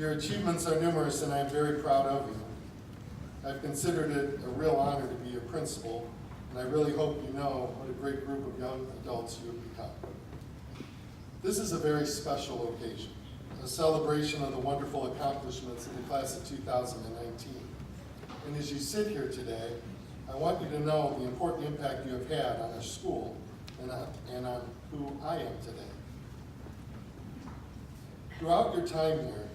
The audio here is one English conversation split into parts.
Your achievements are numerous, and I am very proud of you. I've considered it a real honor to be your principal, and I really hope you know what a great group of young adults you have become. This is a very special occasion, a celebration of the wonderful accomplishments of the class of 2019. And as you sit here today, I want you to know the important impact you have had on our school and on who I am today. Throughout your time here,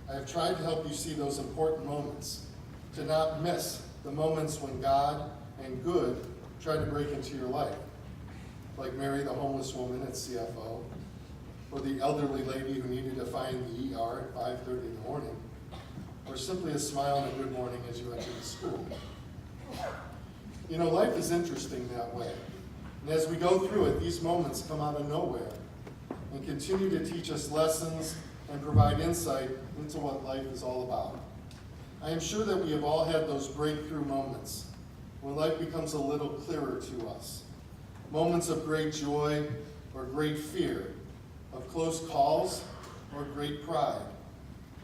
I have tried to help you see those important moments, to not miss the moments when God and good try to break into your life, like Mary, the homeless woman at CFO, or the elderly lady who needed to find the ER at 5:30 in the morning, or simply a smile and a good morning as you enter the school. You know, life is interesting that way. And as we go through it, these moments come out of nowhere and continue to teach us lessons and provide insight into what life is all about. I am sure that we have all had those breakthrough moments when life becomes a little clearer to us. Moments of great joy or great fear, of close calls or great pride.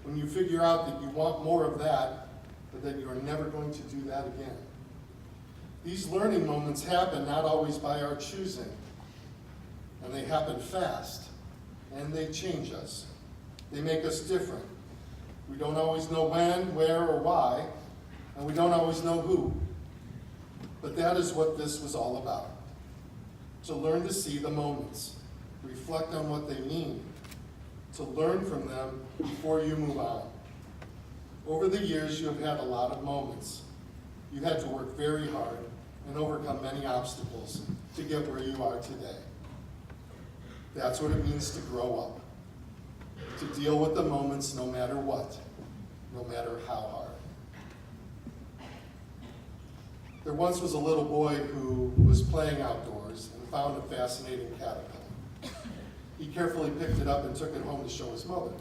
When you figure out that you want more of that, but that you are never going to do that again. These learning moments happen not always by our choosing, and they happen fast, and they change us. They make us different. We don't always know when, where, or why, and we don't always know who. But that is what this was all about. To learn to see the moments, reflect on what they mean, to learn from them before you move on. Over the years, you have had a lot of moments. You had to work very hard and overcome many obstacles to get where you are today. That's what it means to grow up, to deal with the moments no matter what, no matter how hard. There once was a little boy who was playing outdoors and found a fascinating caterpillar. He carefully picked it up and took it home to show his mother.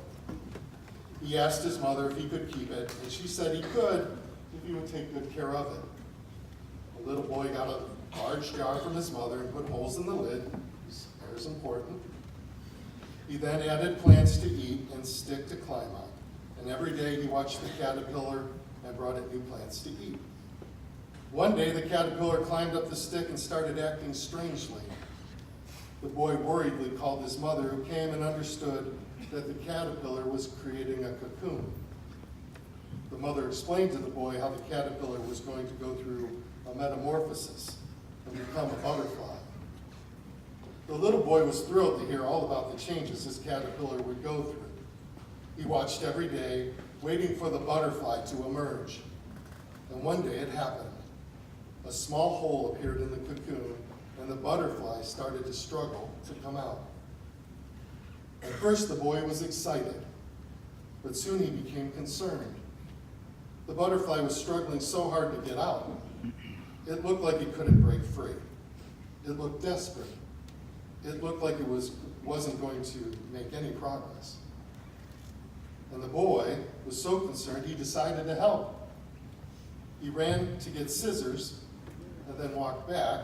He asked his mother if he could keep it, and she said he could if he would take good care of it. The little boy got a large jar from his mother and put holes in the lid. Air is important. He then added plants to eat and stick to climb on. And every day he watched the caterpillar and brought it new plants to eat. One day the caterpillar climbed up the stick and started acting strangely. The boy worriedly called his mother, who came and understood that the caterpillar was creating a cocoon. The mother explained to the boy how the caterpillar was going to go through a metamorphosis and become a butterfly. The little boy was thrilled to hear all about the changes his caterpillar would go through. He watched every day, waiting for the butterfly to emerge. And one day it happened. A small hole appeared in the cocoon, and the butterfly started to struggle to come out. At first, the boy was excited, but soon he became concerned. The butterfly was struggling so hard to get out. It looked like it couldn't break free. It looked desperate. It looked like it wasn't going to make any progress. And the boy was so concerned, he decided to help. He ran to get scissors and then walked back,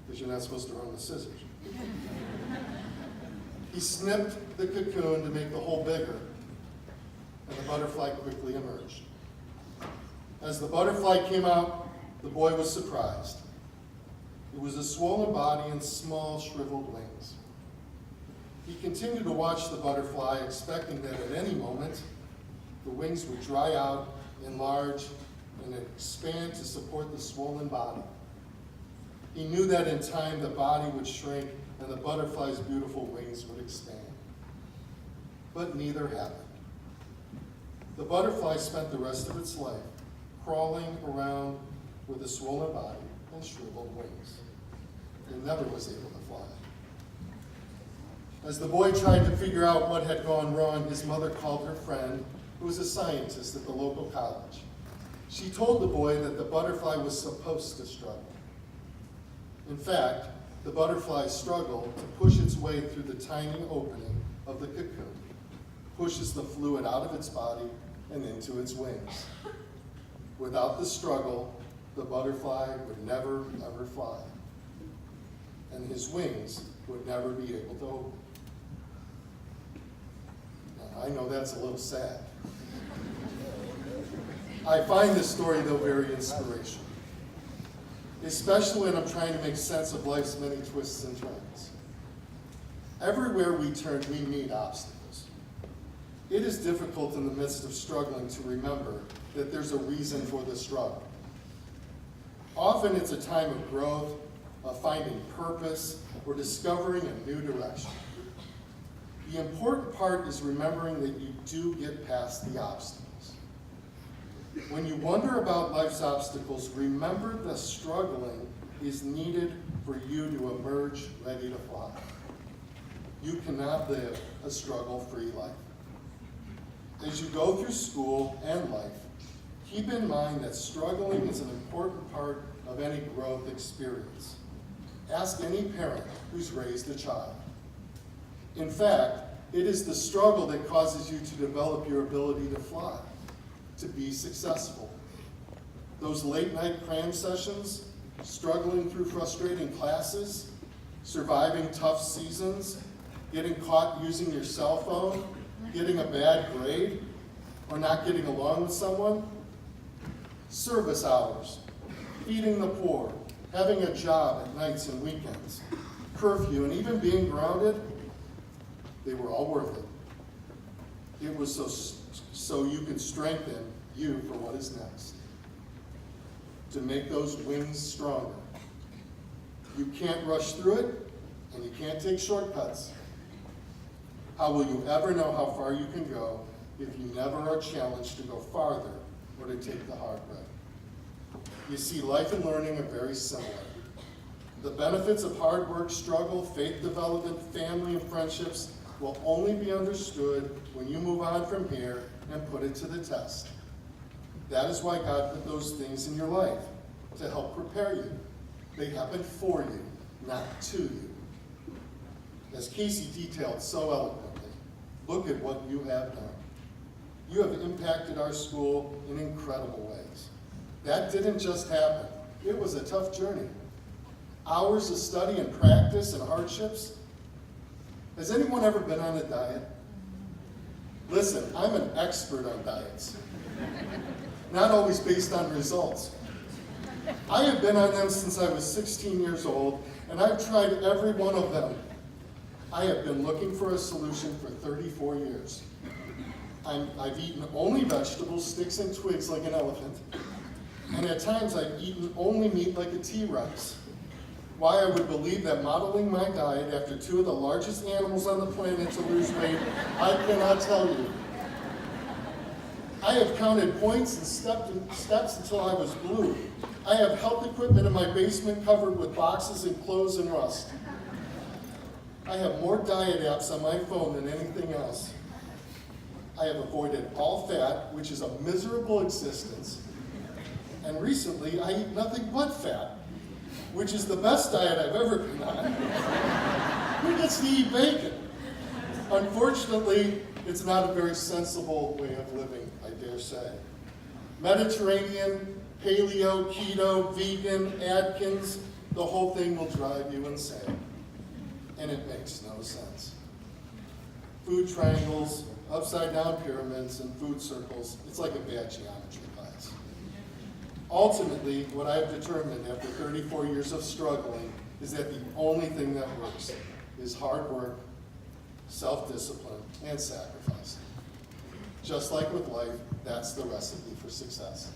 because you're not supposed to run with scissors. He snipped the cocoon to make the hole bigger, and the butterfly quickly emerged. As the butterfly came out, the boy was surprised. It was a swollen body and small, shriveled wings. He continued to watch the butterfly, expecting that at any moment, the wings would dry out, enlarge, and expand to support the swollen body. He knew that in time the body would shrink and the butterfly's beautiful wings would expand. But neither happened. The butterfly spent the rest of its life crawling around with a swollen body and shriveled wings. It never was able to fly. As the boy tried to figure out what had gone wrong, his mother called her friend, who was a scientist at the local college. She told the boy that the butterfly was supposed to struggle. In fact, the butterfly struggled to push its way through the tiny opening of the cocoon, pushes the fluid out of its body and into its wings. Without the struggle, the butterfly would never, ever fly, and his wings would never be able to open. Now, I know that's a little sad. I find this story, though, very inspirational, especially when I'm trying to make sense of life's many twists and turns. Everywhere we turn, we meet obstacles. It is difficult in the midst of struggling to remember that there's a reason for the struggle. Often it's a time of growth, of finding purpose, or discovering a new direction. The important part is remembering that you do get past the obstacles. When you wonder about life's obstacles, remember the struggling is needed for you to emerge ready to fly. You cannot live a struggle-free life. As you go through school and life, keep in mind that struggling is an important part of any growth experience. Ask any parent who's raised a child. In fact, it is the struggle that causes you to develop your ability to fly, to be successful. Those late-night cram sessions, struggling through frustrating classes, surviving tough seasons, getting caught using your cell phone, getting a bad grade, or not getting along with someone, service hours, feeding the poor, having a job at nights and weekends, curfew, and even being grounded, they were all worth it. It was so you could strengthen you for what is next, to make those wings stronger. You can't rush through it, and you can't take shortcuts. How will you ever know how far you can go if you never are challenged to go farther or to take the hard road? You see, life and learning are very similar. The benefits of hard work, struggle, faith development, family, and friendships will only be understood when you move on from here and put it to the test. That is why God put those things in your life, to help prepare you. They happen for you, not to you. As Casey detailed so eloquently, look at what you have done. You have impacted our school in incredible ways. That didn't just happen. It was a tough journey. Hours of study and practice and hardships. Has anyone ever been on a diet? Listen, I'm an expert on diets. Not always based on results. I have been on them since I was 16 years old, and I've tried every one of them. I have been looking for a solution for 34 years. I've eaten only vegetables, sticks, and twigs like an elephant, and at times I've eaten only meat like a T-Rex. Why I would believe that modeling my diet after two of the largest animals on the planet to lose weight, I cannot tell you. I have counted points and steps until I was blue. I have health equipment in my basement covered with boxes and clothes and rust. I have more diet apps on my phone than anything else. I have avoided all fat, which is a miserable existence. And recently, I eat nothing but fat, which is the best diet I've ever been on. Who gets to eat bacon? Unfortunately, it's not a very sensible way of living, I dare say. Mediterranean, paleo, keto, vegan, Atkins, the whole thing will drive you insane. And it makes no sense. Food triangles, upside down pyramids, and food circles, it's like a bad geometry class. Ultimately, what I've determined after 34 years of struggling is that the only thing that works is hard work, self-discipline, and sacrifice. Just like with life, that's the recipe for success.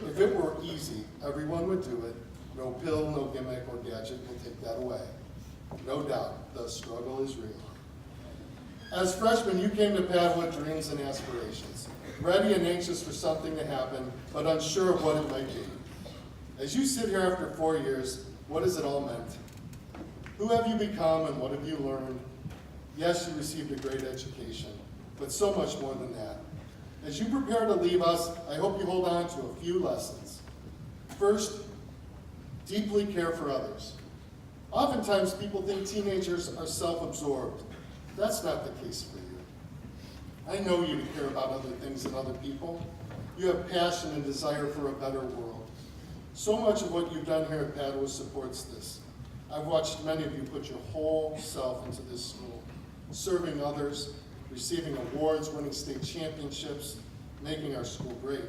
If it were easy, everyone would do it. No pill, no gimmick, or gadget will take that away. No doubt, the struggle is real. As freshmen, you came to Padua with dreams and aspirations, ready and anxious for something to happen, but unsure of what it might be. As you sit here after 4 years, what has it all meant? Who have you become and what have you learned? Yes, you received a great education, but so much more than that. As you prepare to leave us, I hope you hold on to a few lessons. First, deeply care for others. Oftentimes, people think teenagers are self-absorbed. That's not the case for you. I know you care about other things than other people. You have passion and desire for a better world. So much of what you've done here at Padua supports this. I've watched many of you put your whole self into this school, serving others, receiving awards, winning state championships, making our school great.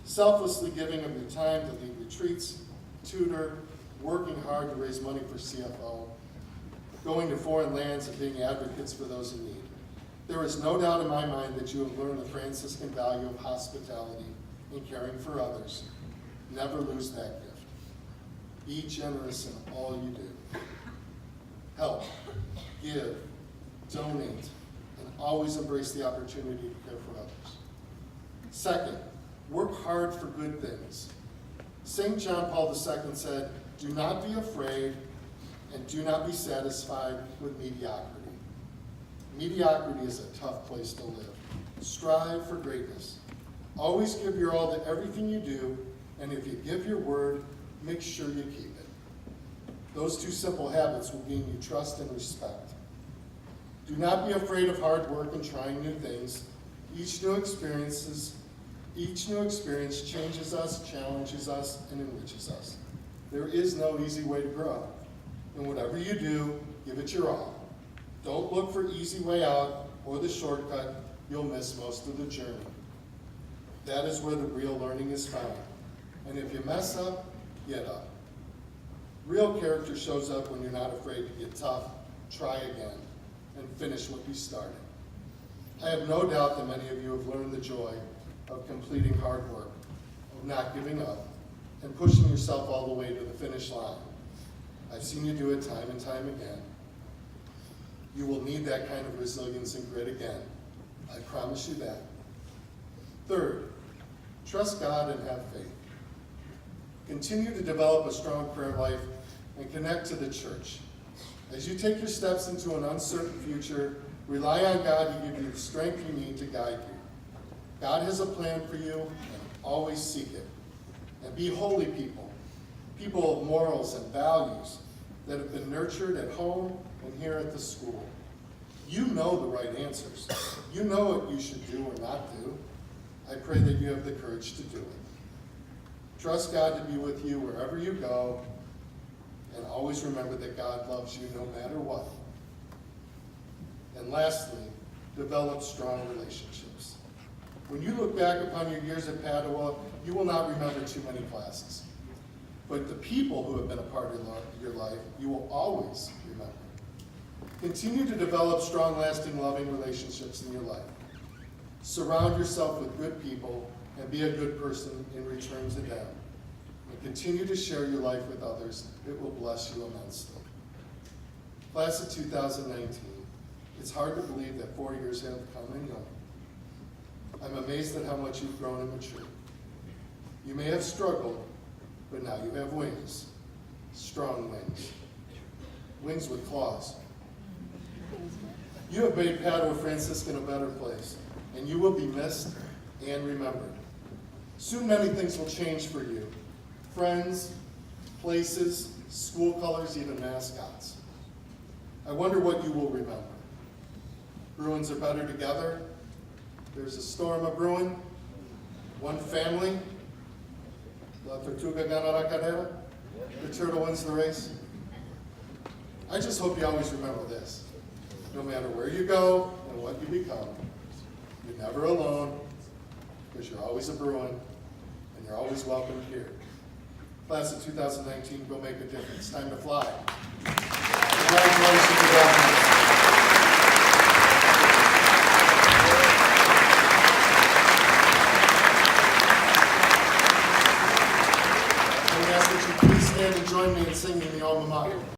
Selflessly giving of your time to lead retreats, tutor, working hard to raise money for CFO, going to foreign lands and being advocates for those in need. There is no doubt in my mind that you have learned the Franciscan value of hospitality and caring for others. Never lose that gift. Be generous in all you do. Help, give, donate, and always embrace the opportunity to care for others. Second, work hard for good things. St. John Paul II said, "Do not be afraid and do not be satisfied with mediocrity." Mediocrity is a tough place to live. Strive for greatness. Always give your all to everything you do, and if you give your word, make sure you keep it. Those two simple habits will gain you trust and respect. Do not be afraid of hard work and trying new things. Each new experience changes us, challenges us, and enriches us. There is no easy way to grow. And whatever you do, give it your all. Don't look for easy way out or the shortcut. You'll miss most of the journey. That is where the real learning is found. And if you mess up, get up. Real character shows up when you're not afraid to get tough, try again, and finish what you started. I have no doubt that many of you have learned the joy of completing hard work, of not giving up, and pushing yourself all the way to the finish line. I've seen you do it time and time again. You will need that kind of resilience and grit again. I promise you that. Third, trust God and have faith. Continue to develop a strong prayer life and connect to the church. As you take your steps into an uncertain future, rely on God to give you the strength you need to guide you. God has a plan for you, and always seek it. And be holy people, people of morals and values that have been nurtured at home and here at the school. You know the right answers. You know what you should do or not do. I pray that you have the courage to do it. Trust God to be with you wherever you go, and always remember that God loves you no matter what. And lastly, develop strong relationships. When you look back upon your years at Padua, you will not remember too many classes. But the people who have been a part of your life, you will always remember. Continue to develop strong, lasting, loving relationships in your life. Surround yourself with good people and be a good person in return to them. And continue to share your life with others. It will bless you immensely. Class of 2019, it's hard to believe that 4 years have come and gone. I'm amazed at how much you've grown and matured. You may have struggled, but now you have wings. Strong wings. Wings with claws. You have made Padua Franciscan a better place, and you will be missed and remembered. Soon many things will change for you. Friends, places, school colors, even mascots. I wonder what you will remember. Bruins are better together. There's a storm a brewing. One family. La Tortuga gana la carrera. The turtle wins the race. I just hope you always remember this. No matter where you go and what you become, you're never alone, because you're always a Bruin, and you're always welcome here. Class of 2019, go make a difference. Time to fly. Congratulations.